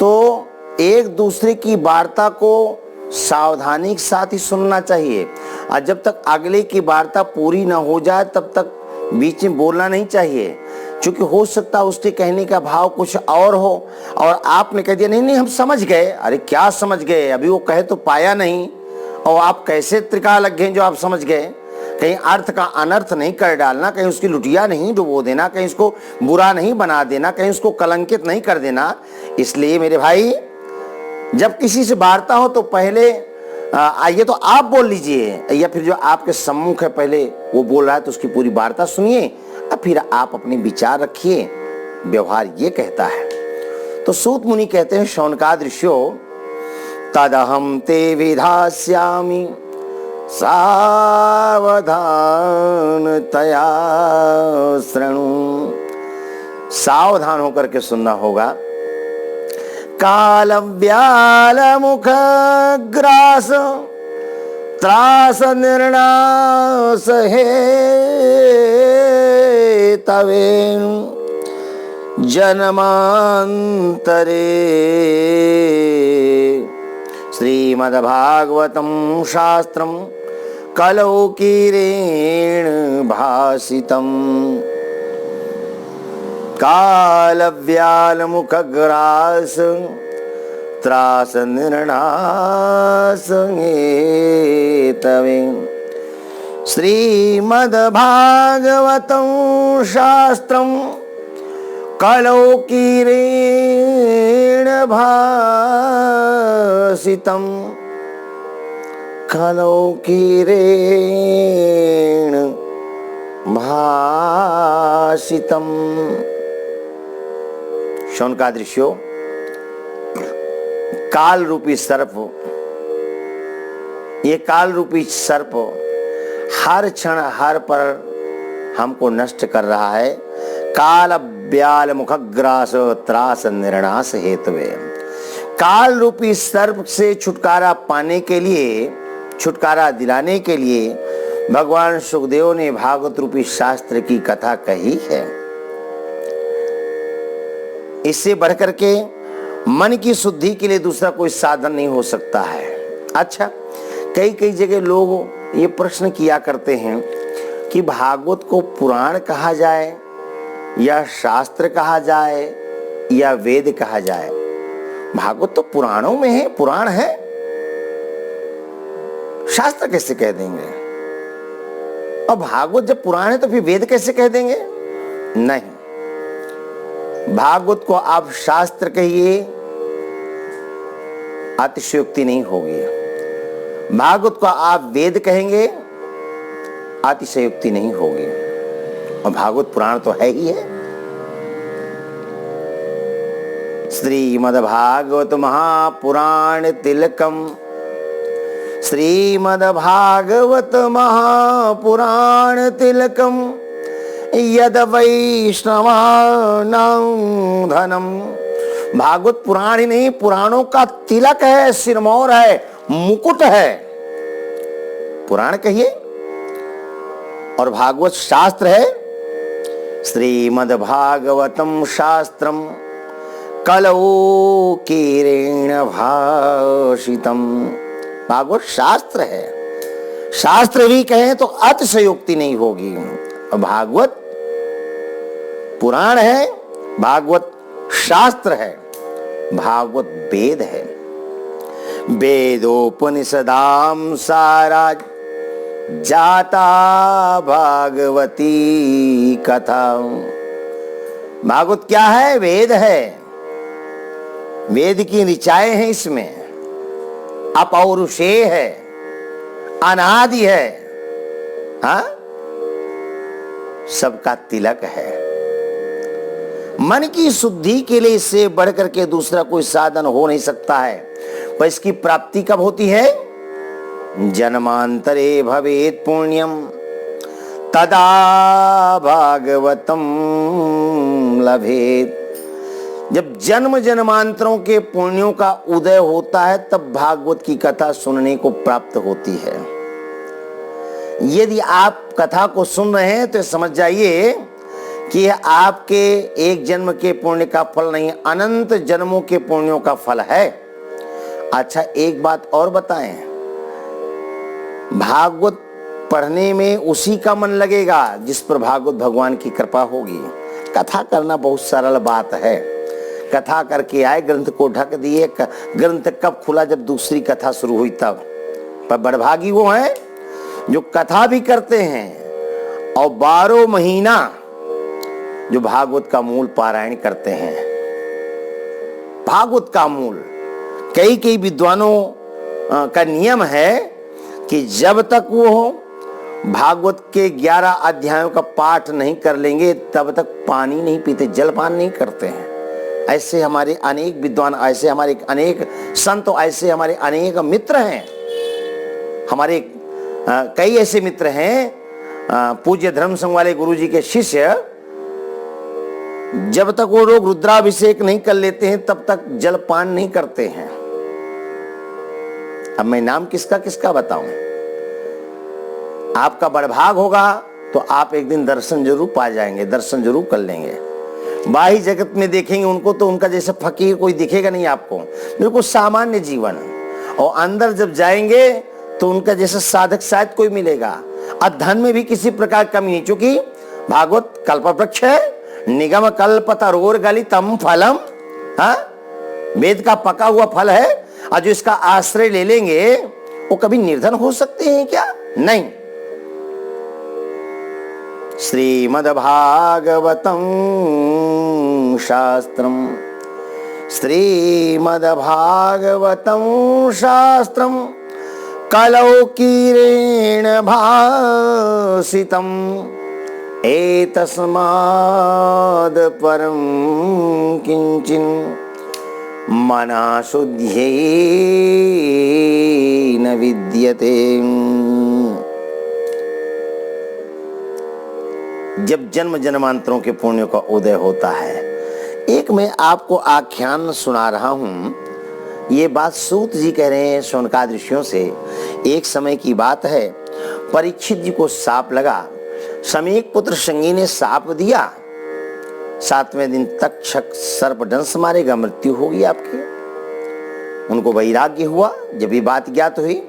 तो एक दूसरे की वार्ता को सावधानी के साथ ही सुनना चाहिए। और जब तक अगले की वार्ता पूरी ना हो जाए तब तक बीच में बोलना नहीं चाहिए, क्योंकि हो सकता है उसके कहने का भाव कुछ और हो और आपने कह दिया नहीं नहीं हम समझ गए। अरे क्या समझ गए? अभी वो कहे तो पाया नहीं, और आप कैसे त्रिकाल लग गए जो आप समझ गए? कहीं अर्थ का अनर्थ नहीं कर डालना, कहीं उसकी लुटिया नहीं डुबो देना, कहीं उसको बुरा नहीं बना देना, कहीं उसको कलंकित नहीं कर देना। इसलिए मेरे भाई, जब किसी से वार्ता हो तो पहले आइए तो आप बोल लीजिए, या फिर जो आपके सम्मुख है पहले वो बोल रहा है तो उसकी पूरी वार्ता सुनिए, और फिर आप अपने विचार रखिए। व्यवहार ये कहता है। तो सूत मुनि कहते हैं शौनकादृश्यो तदहम ते विधास्यामि सावधानतया शृणु। सावधान होकर के सुनना होगा। काल व्याल मुख ग्रास त्रास निर्णास हे तवेन जन्मांतरे श्रीमद्भागवतं शास्त्रं कलौकीरेण भासितम्। कालव्यालमुखग्रास त्रास निर्णास तवे श्रीमद्भागवतं शास्त्रं कलौकीरेण भासितम्। कलौकीरेण भासितम्। शौनकादृश्यो, काल रूपी सर्प, ये काल रूपी सर्प हर क्षण हर पर हमको नष्ट कर रहा है। काल व्याल मुखग्रास त्रास निर्णास हेतुवे। काल रूपी सर्प से छुटकारा पाने के लिए, छुटकारा दिलाने के लिए भगवान सुखदेव ने भागवत रूपी शास्त्र की कथा कही है। इससे बढ़कर के मन की शुद्धि के लिए दूसरा कोई साधन नहीं हो सकता है। अच्छा, कई कई जगह लोग ये प्रश्न किया करते हैं कि भागवत को पुराण कहा जाए या शास्त्र कहा जाए या वेद कहा जाए। भागवत तो पुराणों में है, पुराण है, शास्त्र कैसे कह देंगे? और भागवत जब पुराण है तो फिर वेद कैसे कह देंगे? नहीं, भागवत को आप शास्त्र कहिए, अतिशयोक्ति नहीं होगी। भागवत को आप वेद कहेंगे, अतिशयोक्ति नहीं होगी। और भागवत पुराण तो है ही है। श्रीमद्भागवत महापुराण तिलकम श्रीमद्भागवत महापुराण तिलकम यद वैष्णवानां धनम। भागवत पुराण ही नहीं, पुराणों का तिलक है, सिरमौर है, मुकुट है। पुराण कहिए और भागवत शास्त्र है। श्रीमद्भागवतम शास्त्रम कलौ कीरेण भाषितम। भागवत शास्त्र है। शास्त्र भी कहें तो अतिशयोक्ति नहीं होगी। भागवत पुराण है, भागवत शास्त्र है, भागवत वेद है। वेदोपनिषदाम सारा जाता भागवती कथा। भागवत क्या है? वेद है। वेद की ऋचाएं हैं इसमें, अपौरुषेय है, अनादि है, हाँ, सबका तिलक है। मन की शुद्धि के लिए इससे बढ़कर के दूसरा कोई साधन हो नहीं सकता है। पर इसकी प्राप्ति कब होती है? जन्मांतरे भवेत पुण्यम तदा भागवतम लभेत। जब जन्म जन्मांतरों के पुण्यों का उदय होता है तब भागवत की कथा सुनने को प्राप्त होती है। यदि आप कथा को सुन रहे हैं तो समझ जाइए कि यह आपके एक जन्म के पुण्य का फल नहीं, अनंत जन्मों के पुण्यों का फल है। अच्छा, एक बात और बताएं, भागवत पढ़ने में उसी का मन लगेगा जिस पर भागवत भगवान की कृपा होगी। कथा करना बहुत सरल बात है। कथा करके आए, ग्रंथ को ढक दिए। ग्रंथ कब खुला? जब दूसरी कथा शुरू हुई तब। पर बड़भागी वो हैं जो कथा भी करते हैं और 12 महीना जो भागवत का मूल पारायण करते हैं। भागवत का मूल कई विद्वानों का नियम है कि जब तक वो भागवत के 11 अध्यायों का पाठ नहीं कर लेंगे तब तक पानी नहीं पीते, जलपान नहीं करते हैं। ऐसे हमारे अनेक विद्वान, ऐसे हमारे अनेक संत, ऐसे हमारे अनेक मित्र हैं। हमारे कई ऐसे मित्र हैं, पूज्य धर्म संघ वाले गुरु जी के शिष्य, जब तक वो लोग रुद्राभिषेक नहीं कर लेते हैं तब तक जलपान नहीं करते हैं। अब मैं नाम किसका किसका बताऊं? आपका बड़भाग होगा तो आप एक दिन दर्शन जरूर पा जाएंगे, दर्शन जरूर कर लेंगे। बाहरी जगत में देखेंगे उनको तो उनका जैसे फकीर कोई दिखेगा नहीं आपको, बिल्कुल सामान्य जीवन। और अंदर जब जाएंगे तो उनका जैसा साधक शायद कोई मिलेगा। और धन में भी किसी प्रकार कमी नहीं, क्योंकि भागवत कल्पवृक्ष है, निगम कल्पतरोर गलितम फलम। हाँ, वेद का पका हुआ फल है। और जो इसका आश्रय ले लेंगे वो कभी निर्धन हो सकते हैं क्या? नहीं। श्रीमद्भागवतम शास्त्रम, श्रीमद्भागवतम शास्त्रम कलौकीरेण भासितम एतस्माद् परं किंचिन मना शुद्ध्यै न विद्यते। जब जन्म जन्मांतरों के पुण्यों का उदय होता है। एक मैं आपको आख्यान सुना रहा हूं। ये बात सूत जी कह रहे हैं शौनकादि ऋषियों से। एक समय की बात है, परीक्षित जी को साप लगा। समीक पुत्र शंगी ने साप दिया। 7वें दिन तक्षक सर्प डंस मारेगा, मृत्यु होगी आपकी। उनको वैराग्य हुआ। जब ये बात ज्ञात हुई,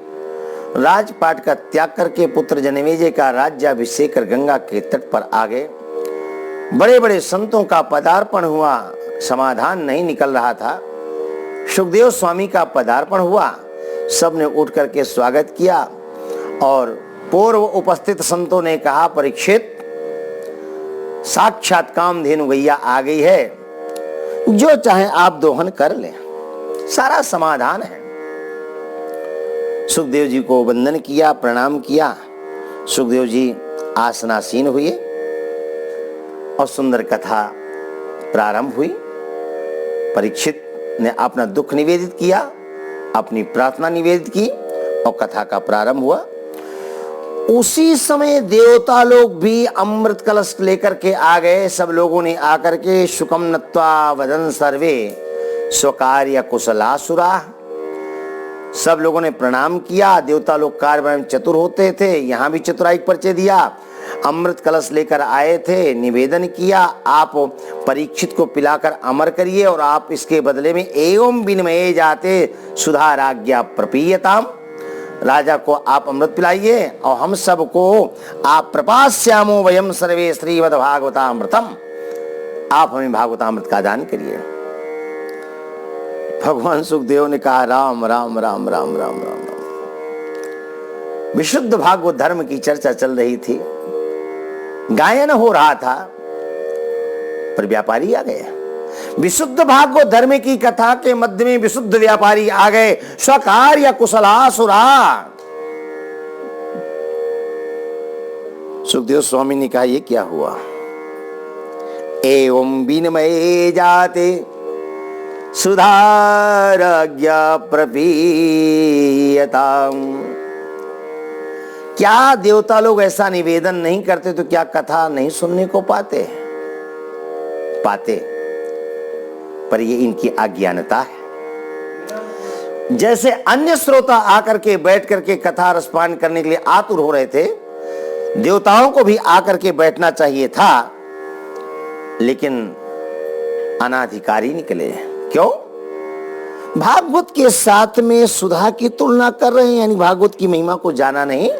राजपाट का त्याग करके पुत्र जनेमेजय का राज्याभिषेक कर गंगा के तट पर आ गए। बड़े बड़े संतों का पदार्पण हुआ, समाधान नहीं निकल रहा था। सुखदेव स्वामी का पदार्पण हुआ, सबने उठ करके स्वागत किया। और पूर्व उपस्थित संतों ने कहा, परीक्षित, साक्षात कामधेनु गैया आ गई है, जो चाहे आप दोहन कर लें, सारा समाधान है। सुखदेव जी को वंदन किया, प्रणाम किया। सुखदेव जी आसनासीन हुए और सुंदर कथा प्रारंभ हुई। परीक्षित ने अपना दुख निवेदित किया, अपनी प्रार्थना निवेदित की और कथा का प्रारंभ हुआ। उसी समय देवता लोग भी अमृत कलश लेकर के आ गए। सब लोगों ने आकर के शुकम नत्वा वदन सर्वे स्वकार्य कुशलासुरा, सब लोगों ने प्रणाम किया। देवता लोग कार्य में चतुर होते थे, यहां भी चतुराई परिचय दिया। अमृत कलश लेकर आए थे, निवेदन किया आप परीक्षित को पिलाकर अमर करिए और आप इसके बदले में एवं विनिमये जाते सुधा राज्ञा प्रपीयताम, राजा को आप अमृत पिलाइए और हम सबको आप प्रपास्यामो वयम सर्वे श्रीमद् भागवतामृतम, आप हमें भागवतामृत का दान करिए। भगवान सुखदेव ने कहा राम राम राम राम राम राम राम। विशुद्ध भागवत धर्म की चर्चा चल रही थी, गायन हो रहा था, पर व्यापारी आ गए। विशुद्ध भागवत धर्म की कथा के मध्य में विशुद्ध व्यापारी आ गए। स्वकार्य कुशलासुरा। सुखदेव स्वामी ने कहा ये क्या हुआ? एवं विनिमये जाते सुधारज्ञा प्रपीयताम। क्या देवता लोग ऐसा निवेदन नहीं करते तो क्या कथा नहीं सुनने को पाते? पर ये इनकी अज्ञानता है। जैसे अन्य श्रोता आकर के बैठ करके कथा रसपान करने के लिए आतुर हो रहे थे, देवताओं को भी आकर के बैठना चाहिए था, लेकिन अनाधिकारी निकले। क्यों? भागवत के साथ में सुधा की तुलना कर रहे हैं, यानी भागवत की महिमा को जाना नहीं।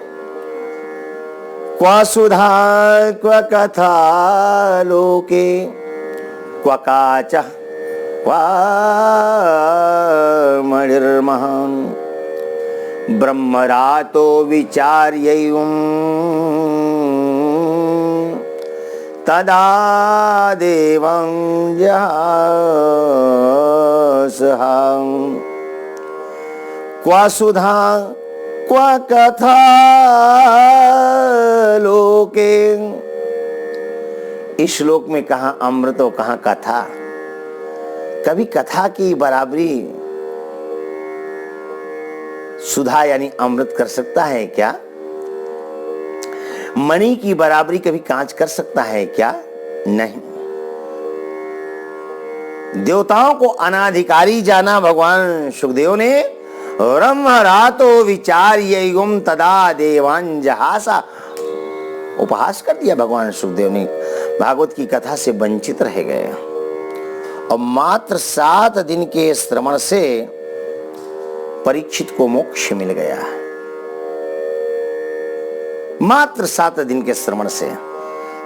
क्वा सुधा क्वा कथा लोके क्वा काच क्वा मणिर्महान ब्रह्मरातो विचार्यैवं तदा देवं जहासहं। क्वा सुधा क्वा कथा लोके, इस श्लोक में कहां अमृत और कहां कथा? कभी कथा की बराबरी सुधा यानी अमृत कर सकता है क्या? मणि की बराबरी कभी कांच कर सकता है क्या? नहीं। देवताओं को अनाधिकारी जाना भगवान सुखदेव ने। ब्रह्मरातो विचार्यैवं तदा देवान् जहासा, उपहास कर दिया भगवान सुखदेव ने। भागवत की कथा से वंचित रह गए और मात्र 7 दिन के श्रवण से परीक्षित को मोक्ष मिल गया। मात्र 7 दिन के श्रवण से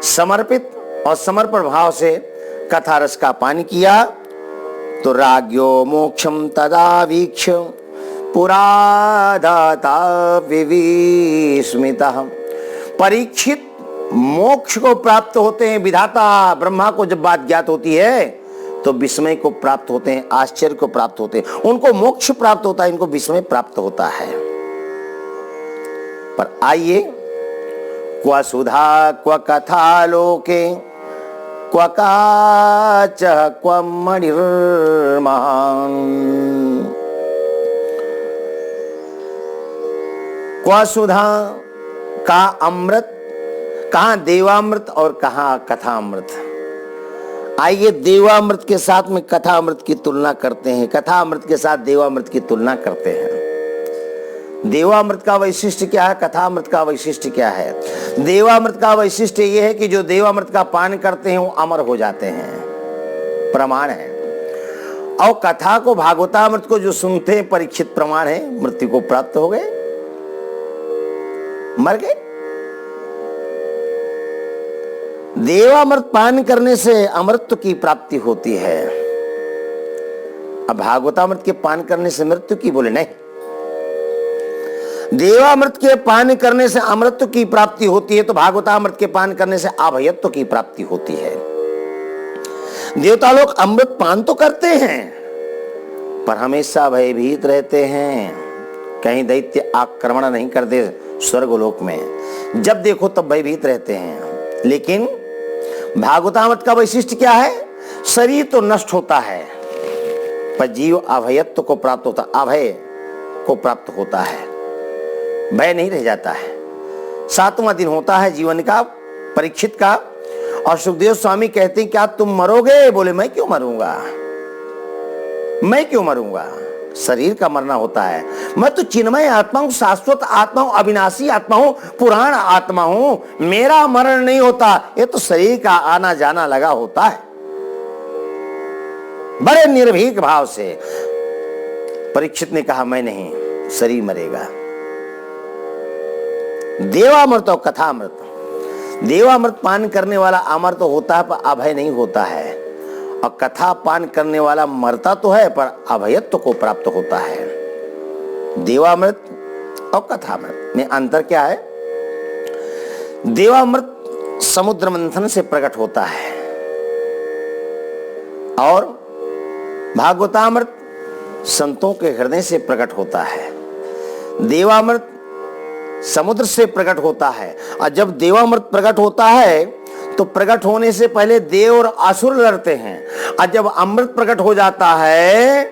समर्पित और समर्पण भाव से कथा रस का पान किया तो राज्ञो मोक्षम तदा वीक्ष पुरादाता विविस्मितः। परीक्षित मोक्ष को प्राप्त होते हैं। विधाता ब्रह्मा को जब बात ज्ञात होती है तो विस्मय को प्राप्त होते हैं, आश्चर्य को प्राप्त होते हैं। उनको मोक्ष प्राप्त होता है, इनको विस्मय प्राप्त होता है। पर आइए, क्वा सुधा क्वा कथा लोके क्वा काच क्वा मणिर्महान। क्वा सुधा का अमृत, कहां देवामृत और कहां कथामृत। आइए देवामृत के साथ में कथामृत की तुलना करते हैं, कथामृत के साथ देवामृत की तुलना करते हैं। देवामृत का वैशिष्ट्य क्या है, कथामृत का वैशिष्ट्य क्या है? देवामृत का वैशिष्ट्य यह है कि जो देवामृत का पान करते हैं वो अमर हो जाते हैं, प्रमाण है। और कथा को, भागवतामृत को जो सुनते हैं, परीक्षित प्रमाण है, मृत्यु को प्राप्त हो गए, मर गए। देवामृत पान करने से अमृत की प्राप्ति होती है। अब भागवतामृत के पान करने से मृत्यु की, बोले नहीं। देवामृत के पान करने से अमृत की प्राप्ति होती है, तो भागवतामृत के पान करने से अभयत्व की प्राप्ति होती है। देवता लोग अमृत पान तो करते हैं, पर हमेशा भयभीत रहते हैं, कहीं दैत्य आक्रमण नहीं कर दे। स्वर्गलोक में जब देखो तब भयभीत रहते हैं। लेकिन भागवतामृत का वैशिष्ट्य क्या है? शरीर तो नष्ट होता है, पर जीव अभयत्व को प्राप्त होता, अभय को प्राप्त होता है। भय नहीं रह जाता है। 7वां दिन होता है जीवन का, परीक्षित का, और सुखदेव स्वामी कहते हैं क्या तुम मरोगे? बोले मैं क्यों मरूंगा, मैं क्यों मरूंगा, शरीर का मरना होता है। मैं तो चिन्मय आत्मा हूं, शाश्वत आत्मा हूं, अविनाशी आत्मा हूं, पुराण आत्मा हूं, मेरा मरण नहीं होता, ये तो शरीर का आना जाना लगा होता है। बड़े निर्भीक भाव से परीक्षित ने कहा मैं नहीं, शरीर मरेगा। देवामृत और कथामृत, देवामृत पान करने वाला अमर तो होता है पर अभय नहीं होता है, और कथा पान करने वाला मरता तो है पर अभयत्व को प्राप्त होता है। देवामृत और कथामृत में अंतर क्या है? देवामृत समुद्र मंथन से प्रकट होता है और भागवतामृत संतों के हृदय से प्रकट होता है। देवामृत समुद्र से प्रकट होता है, और जब देवामृत प्रकट होता है तो प्रकट होने से पहले देव और असुर लड़ते हैं, और जब अमृत प्रकट हो जाता है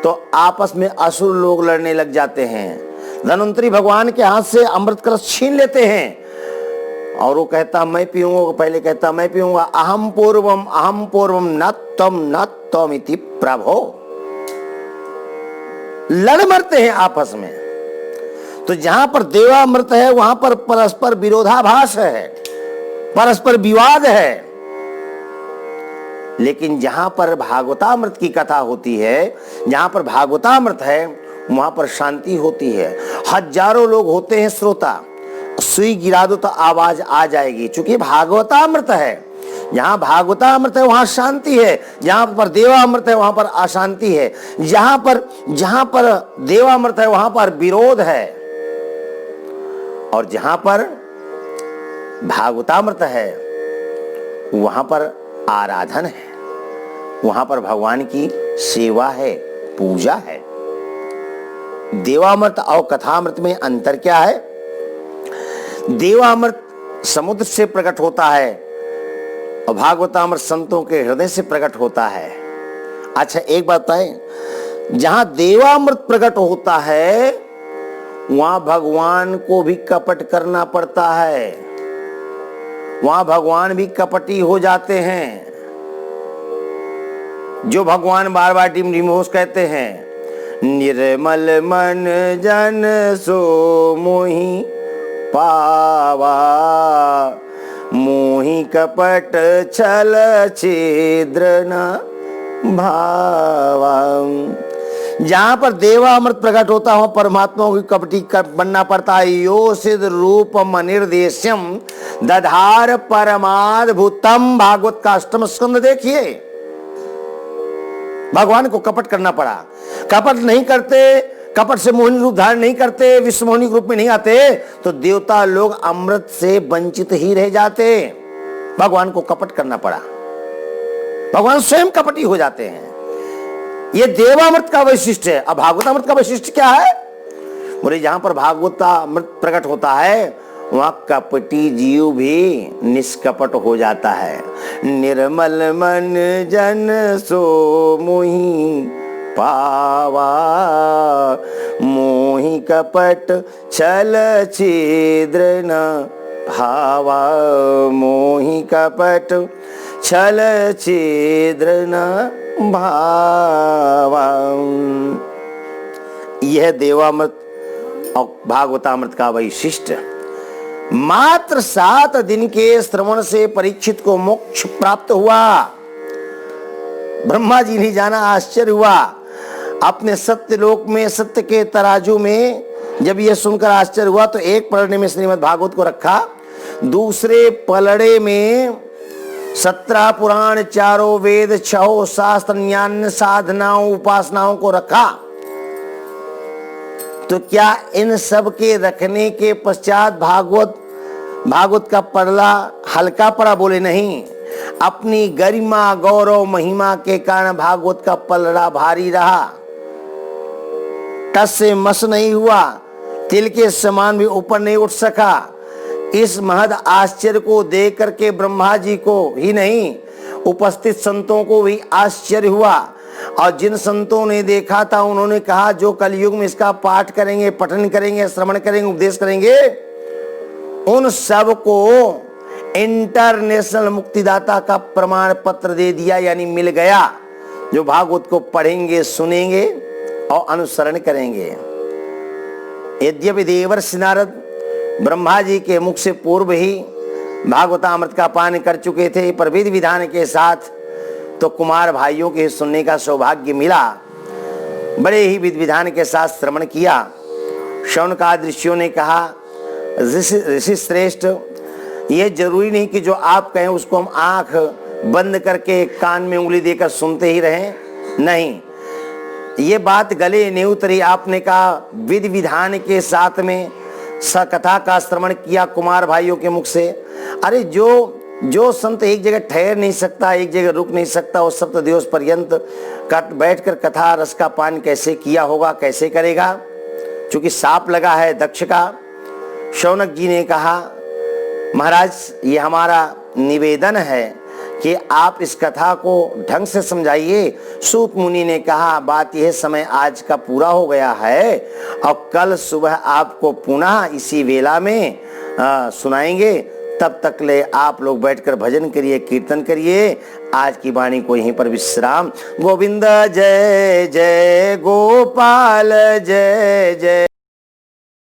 तो आपस में असुर लोग लड़ने लग जाते हैं। धन्वंतरी भगवान के हाथ से अमृत कलश छीन लेते हैं और वो कहता मैं पीऊंगा, पहले कहता मैं पीऊंगा, अहम पूर्वम न त्वम इति प्रभो। लड़ मरते हैं आपस में। तो जहां पर देवामृत है वहां पर परस्पर विरोधाभास है, परस्पर विवाद है। लेकिन जहां पर भागवतामृत की कथा होती है, जहां पर भागवतामृत है वहां पर शांति होती है। हजारों लोग होते हैं श्रोता, सुई गिरा दो तो आवाज आ जाएगी, क्योंकि भागवतामृत है। जहां भागवतामृत है वहां शांति है, जहां पर देवामृत है वहां पर अशांति है, जहां पर देवामृत है वहां पर विरोध है, और जहां पर भागवतामृत है वहां पर आराधन है, वहां पर भगवान की सेवा है, पूजा है। देवामृत और कथामृत में अंतर क्या है? देवामृत समुद्र से प्रकट होता है और भागवतामृत संतों के हृदय से प्रकट होता है। अच्छा एक बात है, जहां देवामृत प्रकट होता है वहां भगवान को भी कपट करना पड़ता है, वहां भगवान भी कपटी हो जाते हैं। जो भगवान बार बार डिम डिमोस कहते हैं, निर्मल मन जन सो मोहि पावा, मोहि कपट छल छिद्र न भावा। जहां पर देवामृत प्रकट होता हो परमात्मा को कपटी बनना पड़ता है। यो सिद्ध रूपम अनिर्देश्यम दधार परमाद्भुतम, भागवत का 8वां स्कंद देखिए। भगवान को कपट करना पड़ा। कपट नहीं करते, कपट से मोहिनी रूप धारण नहीं करते, विश्व मोहिनी रूप में नहीं आते तो देवता लोग अमृत से वंचित ही रह जाते। भगवान को कपट करना पड़ा, भगवान स्वयं कपटी हो जाते हैं। ये देवामृत का वैशिष्ट है। अब भागवतामृत का वैशिष्ट क्या है? बोले जहां पर भागवतामृत प्रकट होता है वहां कपटी जीव भी निष्कपट हो जाता है। निर्मल मन जन सो मोहि पावा, मोहि कपट छल छिद्र न भावा, मोहि कपट छल छिद्र न भावा। यह देवामृत और भागवतामृत का वैशिष्ट। मात्र 7 दिन के श्रवण से परीक्षित को मोक्ष प्राप्त हुआ। ब्रह्मा जी ने जाना, आश्चर्य हुआ। अपने सत्य लोक में, सत्य के तराजू में जब यह सुनकर आश्चर्य हुआ तो एक पलड़े में श्रीमद् भागवत को रखा, दूसरे पलड़े में 17 पुराण, 4 वेद, 6 शास्त्र, 99 साधनाओं, उपासनाओं को रखा। तो क्या इन सब के रखने के पश्चात भागवत का पलड़ा हल्का पड़ा? बोले नहीं। अपनी गरिमा, गौरव, महिमा के कारण भागवत का पलड़ा भारी रहा, टस से मस नहीं हुआ, तिल के समान भी ऊपर नहीं उठ सका। इस महद आश्चर्य को देख करके ब्रह्मा जी को ही नहीं उपस्थित संतों को भी आश्चर्य हुआ। और जिन संतों ने देखा था उन्होंने कहा जो कलयुग में इसका पाठ करेंगे, पठन करेंगे, श्रवण करेंगे, उपदेश करेंगे, उन सब को इंटरनेशनल मुक्तिदाता का प्रमाण पत्र दे दिया, यानी मिल गया, जो भागवत को पढ़ेंगे, सुनेंगे और अनुसरण करेंगे। यद्यपि देवर्षि नारद ब्रह्मा जी के मुख से पूर्व ही भागवतामृत का पान कर चुके थे, पर विधि विधान के साथ तो कुमार भाइयों के सुनने का सौभाग्य मिला। बड़े ही विधि विधान के साथ श्रवण किया। शौनकादि ऋषियों ने कहा, ऋषि श्रेष्ठ, ये जरूरी नहीं कि जो आप कहें उसको हम आंख बंद करके कान में उंगली देकर सुनते ही रहें, नहीं, ये बात गले नहीं उतरी। आपने कहा विधि विधान के साथ में कथा का श्रवण किया कुमार भाइयों के मुख से। अरे जो संत एक जगह ठहर नहीं सकता, एक जगह रुक नहीं सकता, उस सप्त दिवस पर्यंत बैठकर कथा रस का पान कैसे किया होगा, कैसे करेगा? क्योंकि साप लगा है दक्ष का। शौनक जी ने कहा, महाराज ये हमारा निवेदन है कि आप इस कथा को ढंग से समझाइए। सूत मुनि ने कहा, बात यह समय आज का पूरा हो गया है और कल सुबह आपको पुनः इसी वेला में सुनाएंगे। तब तक ले आप लोग बैठकर भजन करिए, कीर्तन करिए। आज की वाणी को यहीं पर विश्राम। गोविंद जय जय गोपाल जय जय।